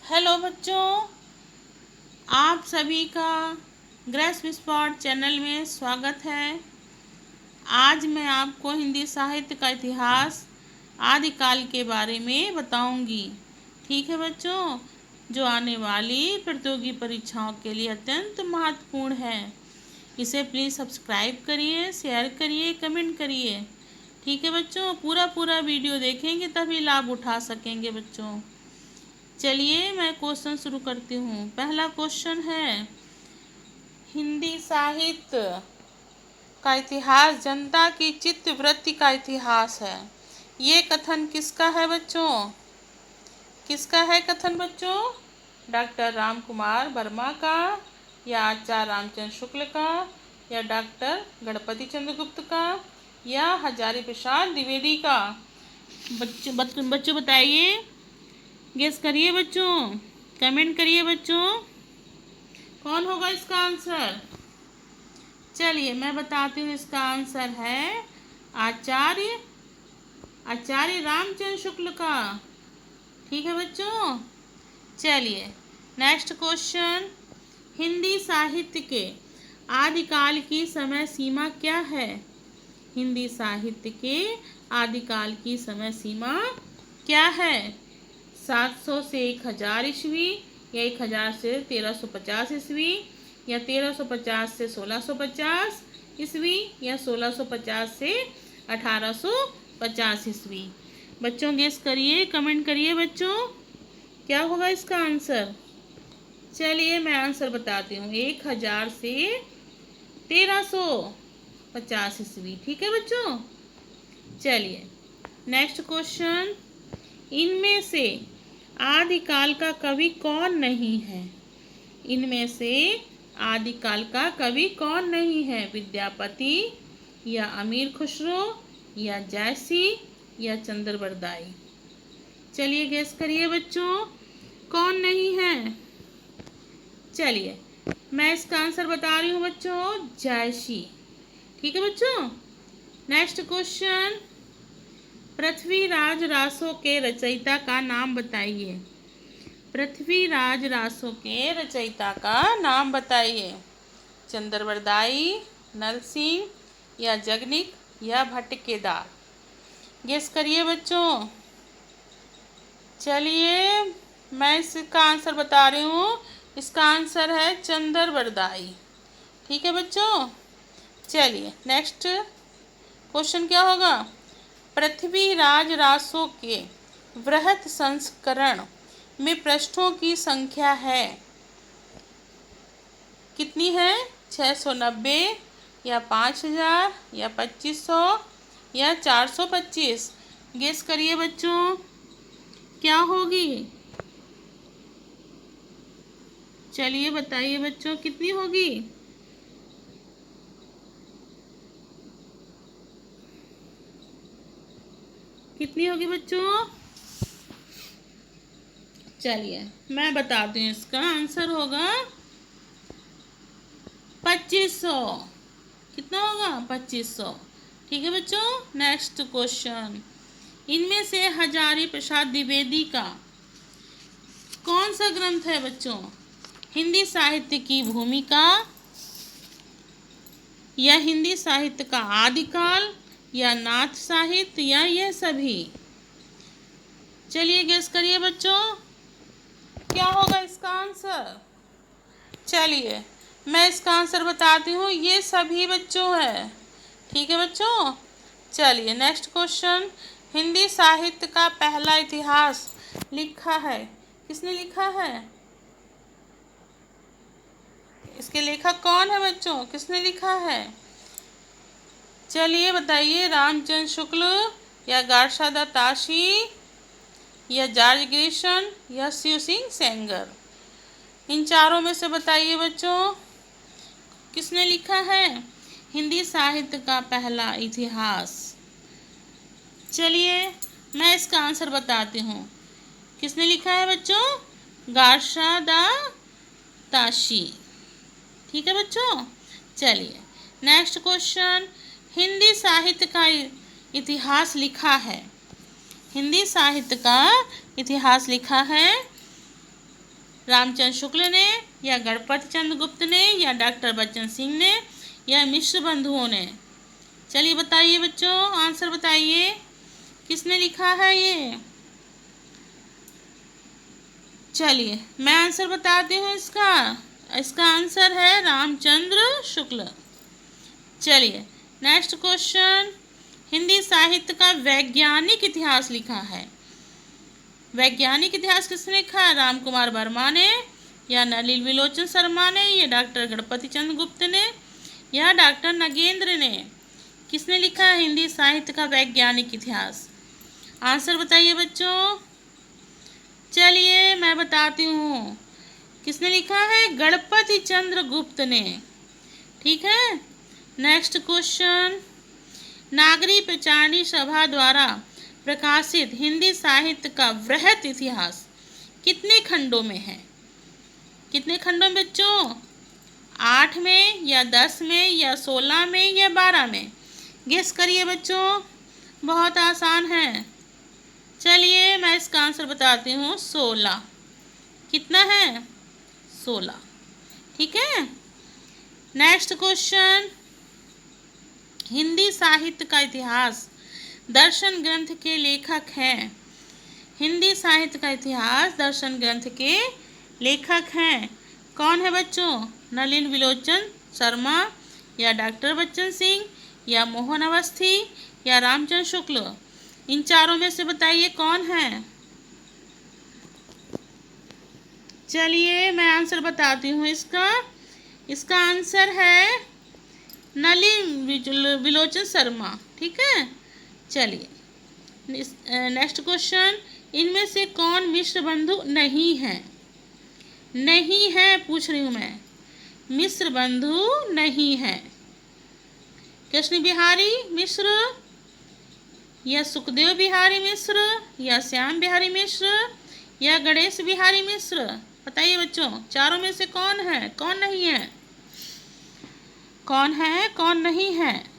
Hello बच्चों, आप सभी का ग्रेस विस्पॉट चैनल में स्वागत है। आज मैं आपको हिंदी साहित्य का इतिहास आदिकाल के बारे में बताऊंगी। ठीक है बच्चों, जो आने वाली प्रतियोगी परीक्षाओं के लिए अत्यंत महत्वपूर्ण है। इसे प्लीज़ सब्सक्राइब करिए, शेयर करिए, कमेंट करिए। ठीक है बच्चों, पूरा वीडियो देखेंगे तभी लाभ उठा सकेंगे बच्चों। चलिए मैं क्वेश्चन शुरू करती हूँ। पहला क्वेश्चन है, हिंदी साहित्य का इतिहास जनता की चित्तवृत्ति का इतिहास है। ये कथन किसका है बच्चों? किसका है कथन बच्चों? डॉक्टर राम कुमार वर्मा का, या आचार्य रामचंद्र शुक्ल का, या डॉक्टर गणपति चंद्रगुप्त का, या हजारी प्रसाद द्विवेदी का? बच्चों बताइए, गेस करिए बच्चों, कमेंट करिए बच्चों, कौन होगा इसका आंसर? चलिए मैं बताती हूँ, इसका आंसर है आचार्य रामचंद्र शुक्ल का। ठीक है बच्चों। चलिए नेक्स्ट क्वेश्चन, हिंदी साहित्य के आदिकाल की समय सीमा क्या है? हिंदी साहित्य के आदिकाल की समय सीमा क्या है? 700 से 1000 ईस्वी, या 1000 से 1350 ईस्वी, या 1350 से 1650 ईस्वी, या 1650 से 1850 ईस्वी? बच्चों गेस करिए, कमेंट करिए बच्चों, क्या होगा इसका आंसर? चलिए मैं आंसर बताती हूँ, 1000 से 1350 ईस्वी। ठीक है बच्चों। चलिए नेक्स्ट क्वेश्चन, इनमें से आदिकाल का कवि कौन नहीं है? इनमें से आदिकाल का कवि कौन नहीं है? विद्यापति, या अमीर खुसरो, या जयसी, या चंद्रवरदाई? चलिए गेस करिए बच्चों, कौन नहीं है? चलिए मैं इसका आंसर बता रही हूँ बच्चों, जयसी। ठीक है बच्चों। नेक्स्ट क्वेश्चन, पृथ्वीराज रासो के रचयिता का नाम बताइए। पृथ्वीराज रासो के रचयिता का नाम बताइए। चंद्रवरदाई, नल सिंह, या जगनिक, या भट्ट केदार? गेस करिए बच्चों। चलिए मैं इसका आंसर बता रही हूँ, इसका आंसर है चंद्रवरदाई। ठीक है बच्चों। चलिए नेक्स्ट क्वेश्चन क्या होगा, पृथ्वीराज रासो के वृहत संस्करण में पृष्ठों की संख्या है कितनी है? 690, या 5000, या 2500, या 425? गेस करिए बच्चों, क्या होगी? चलिए बताइए बच्चों, कितनी होगी? कितनी होगी बच्चों? चलिए मैं बताती हूँ, इसका आंसर होगा 2500। कितना होगा? 2500। ठीक है बच्चों। नेक्स्ट क्वेश्चन, इनमें से हजारी प्रसाद द्विवेदी का कौन सा ग्रंथ है बच्चों? हिंदी साहित्य की भूमिका, या हिंदी साहित्य का आदिकाल, या नाथ साहित्य, या यह सभी? चलिए गेस करिए बच्चों, क्या होगा इसका आंसर? चलिए मैं इसका आंसर बताती हूँ, ये सभी बच्चों है। ठीक है बच्चों। चलिए नेक्स्ट क्वेश्चन, हिंदी साहित्य का पहला इतिहास लिखा है, किसने लिखा है? इसके लेखक कौन है बच्चों? किसने लिखा है? चलिए बताइए, रामचंद्र शुक्ल, या गार्षादा ताशी, या जॉर्ज ग्रिशन, या शिव सिंह सेंगर? इन चारों में से बताइए बच्चों, किसने लिखा है हिंदी साहित्य का पहला इतिहास? चलिए मैं इसका आंसर बताती हूँ, किसने लिखा है बच्चों? गार्षादा ताशी। ठीक है बच्चों। चलिए नेक्स्ट क्वेश्चन, हिंदी साहित्य का इतिहास लिखा है, हिंदी साहित्य का इतिहास लिखा है रामचंद्र शुक्ल ने, या गणपति चंद्र गुप्त ने, या डॉक्टर बच्चन सिंह ने, या मिश्र बंधुओं ने? चलिए बताइए बच्चों, आंसर बताइए, किसने लिखा है ये? चलिए मैं आंसर बताती हूँ इसका। इसका आंसर है रामचंद्र शुक्ल। चलिए नेक्स्ट क्वेश्चन, हिंदी साहित्य का वैज्ञानिक इतिहास लिखा है। वैज्ञानिक इतिहास किसने लिखा है? राम कुमार वर्मा ने, या नलिन विलोचन शर्मा ने, या डॉक्टर गणपति चंद्र गुप्त ने, या डॉक्टर नगेंद्र ने? किसने लिखा है हिंदी साहित्य का वैज्ञानिक इतिहास? आंसर बताइए बच्चों। चलिए मैं बताती हूँ, किसने लिखा है? गणपति चंद्र गुप्त ने। ठीक है। नेक्स्ट क्वेश्चन, नागरी प्रचारणी सभा द्वारा प्रकाशित हिंदी साहित्य का वृहत इतिहास कितने खंडों में है? कितने खंडों में बच्चों? 8 में, या 10 में, या 16 में, या 12 में? गेस करिए बच्चों, बहुत आसान है। चलिए मैं इसका आंसर बताती हूँ, 16। कितना है? 16। ठीक है। नेक्स्ट क्वेश्चन, हिंदी साहित्य का इतिहास दर्शन ग्रंथ के लेखक हैं। हिंदी साहित्य का इतिहास दर्शन ग्रंथ के लेखक हैं। कौन है बच्चों? नलिन विलोचन शर्मा, या डॉक्टर बच्चन सिंह, या मोहन अवस्थी, या रामचंद्र शुक्ल? इन चारों में से बताइए कौन है? चलिए मैं आंसर बताती हूँ इसका। इसका आंसर है नलिन विलोचन शर्मा। ठीक है। चलिए नेक्स्ट क्वेश्चन, इनमें से कौन मिश्र बंधु नहीं है? नहीं है पूछ रही हूँ मैं, मिश्र बंधु नहीं है। कृष्ण बिहारी मिश्र, या सुखदेव बिहारी मिश्र, या श्याम बिहारी मिश्र, या गणेश बिहारी मिश्र? बताइए बच्चों, चारों में से कौन है, कौन नहीं है? कौन है, कौन नहीं है?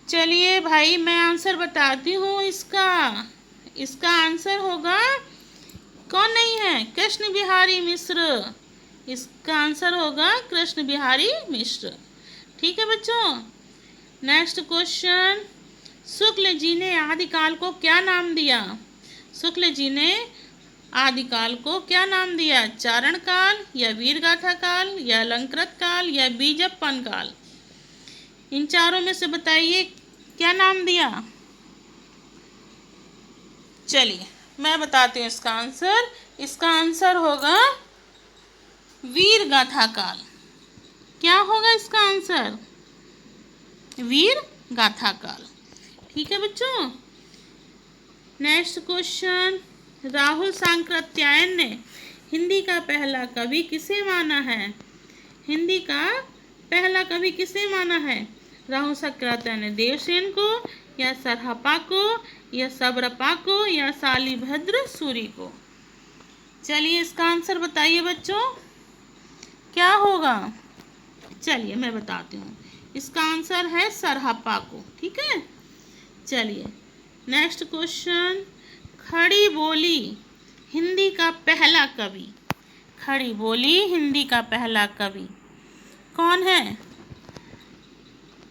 चलिए भाई मैं आंसर बताती हूँ इसका। इसका आंसर होगा, कौन नहीं है? कृष्ण बिहारी मिश्र। इसका आंसर होगा कृष्ण बिहारी मिश्र। ठीक है बच्चों। नेक्स्ट क्वेश्चन, शुक्ल जी ने आदिकाल को क्या नाम दिया? शुक्ल जी ने आदिकाल को क्या नाम दिया? चारण काल, या वीरगाथा काल, या अलंकृत काल, या बीजप्पन काल? इन चारों में से बताइए क्या नाम दिया? चलिए मैं बताती हूँ इसका आंसर। इसका आंसर होगा वीरगाथा काल। क्या होगा इसका आंसर? वीरगाथा काल। ठीक है बच्चों। नेक्स्ट क्वेश्चन, राहुल सांकृत्यायन ने हिंदी का पहला कवि किसे माना है? हिंदी का पहला कवि किसे माना है? राहुल सांकृत्यायन ने देवसेन को, या सरहपा को, या सबरपा को, या शालिभद्र सूरी को? चलिए इसका आंसर बताइए बच्चों, क्या होगा? चलिए मैं बताती हूँ, इसका आंसर है सरहपा को। ठीक है। चलिए नेक्स्ट क्वेश्चन, खड़ी बोली हिंदी का पहला कवि। खड़ी बोली हिंदी का पहला कवि कौन है?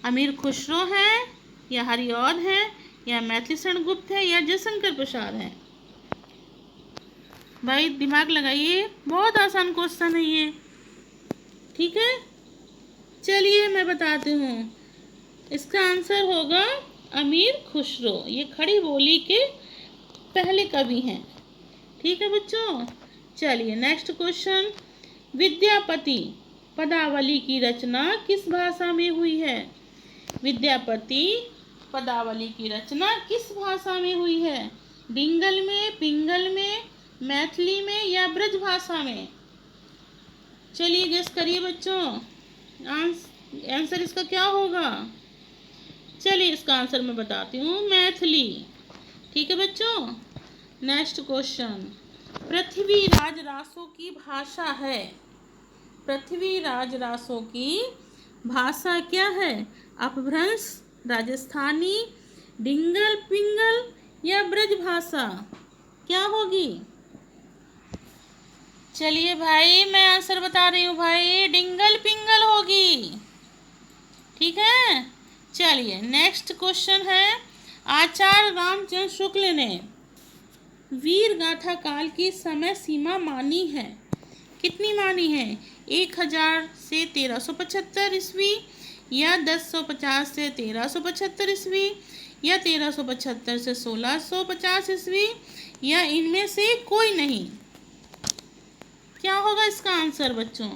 अमीर खुसरो है, या हरिऔध है, या मैथिलीशरण गुप्त है, या जयशंकर प्रसाद है? भाई दिमाग लगाइए, बहुत आसान क्वेश्चन है ये। ठीक है। चलिए मैं बताती हूँ, इसका आंसर होगा अमीर खुसरो। ये खड़ी बोली के पहले कवि हैं। ठीक है बच्चों। चलिए नेक्स्ट क्वेश्चन, विद्यापति पदावली की रचना किस भाषा में हुई है? विद्यापति पदावली की रचना किस भाषा में हुई है? डिंगल में, पिंगल में, मैथिली में, या ब्रज भाषा में? चलिए गेस करिए बच्चों, आंसर इसका क्या होगा? चलिए इसका आंसर मैं बताती हूँ, मैथिली। ठीक है बच्चों। नेक्स्ट क्वेश्चन, पृथ्वीराज रासो की भाषा है। पृथ्वीराज रासो की भाषा क्या है? अपभ्रंश, राजस्थानी, डिंगल पिंगल, या ब्रज भाषा? क्या होगी? चलिए भाई, मैं आंसर बता रही हूँ भाई, डिंगल पिंगल होगी। ठीक है, चलिए नेक्स्ट क्वेश्चन है। आचार्य रामचंद्र शुक्ल ने वीर गाथा काल की समय सीमा मानी है, कितनी मानी है? 1000 से 1375 ईस्वी, या 1050 से 1375 ईस्वी, या 1375 से 1650 ईस्वी, या इनमें से कोई नहीं? क्या होगा इसका आंसर बच्चों?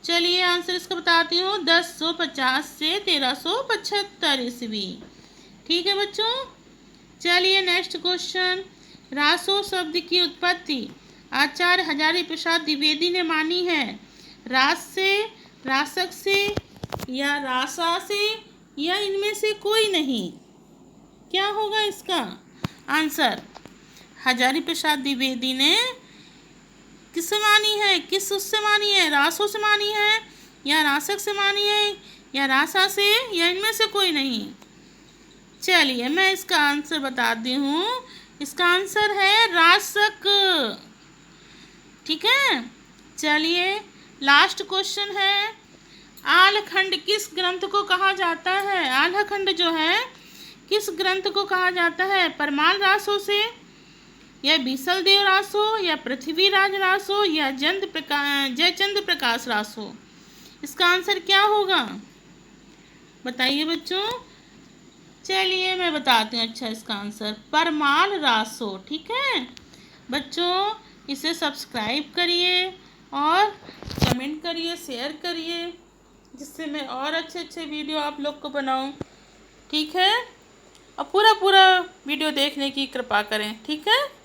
चलिए आंसर इसका बताती हूँ, 1050 से 1375 ईस्वी। ठीक है बच्चों, चलिए नेक्स्ट क्वेश्चन। रासो शब्द की उत्पत्ति आचार्य हजारी प्रसाद द्विवेदी ने मानी है। रास से, रासक से, या रासा से, या इनमें से कोई नहीं? क्या होगा इसका आंसर? हजारी प्रसाद द्विवेदी ने किससे मानी है, किस उससे मानी है? रासों से मानी है, या रासक से मानी है, या रासा से, या इनमें से कोई नहीं? चलिए मैं इसका आंसर बताती हूँ। इसका आंसर है रासक। ठीक है, चलिए लास्ट क्वेश्चन है। आलखंड किस ग्रंथ को कहा जाता है? आलखंड जो है किस ग्रंथ को कहा जाता है? परमाल रासो से, या बीसल देव रासो, या पृथ्वीराज रासो, या जयचंद्र प्रकाश रासो? इसका आंसर क्या होगा बताइए बच्चों। चलिए मैं बताती हूँ। अच्छा, इसका आंसर परमाल रासो। ठीक है बच्चों, इसे सब्सक्राइब करिए और कमेंट करिए, शेयर करिए, जिससे मैं और अच्छे अच्छे वीडियो आप लोग को बनाऊँ। ठीक है, और पूरा वीडियो देखने की कृपा करें। ठीक है।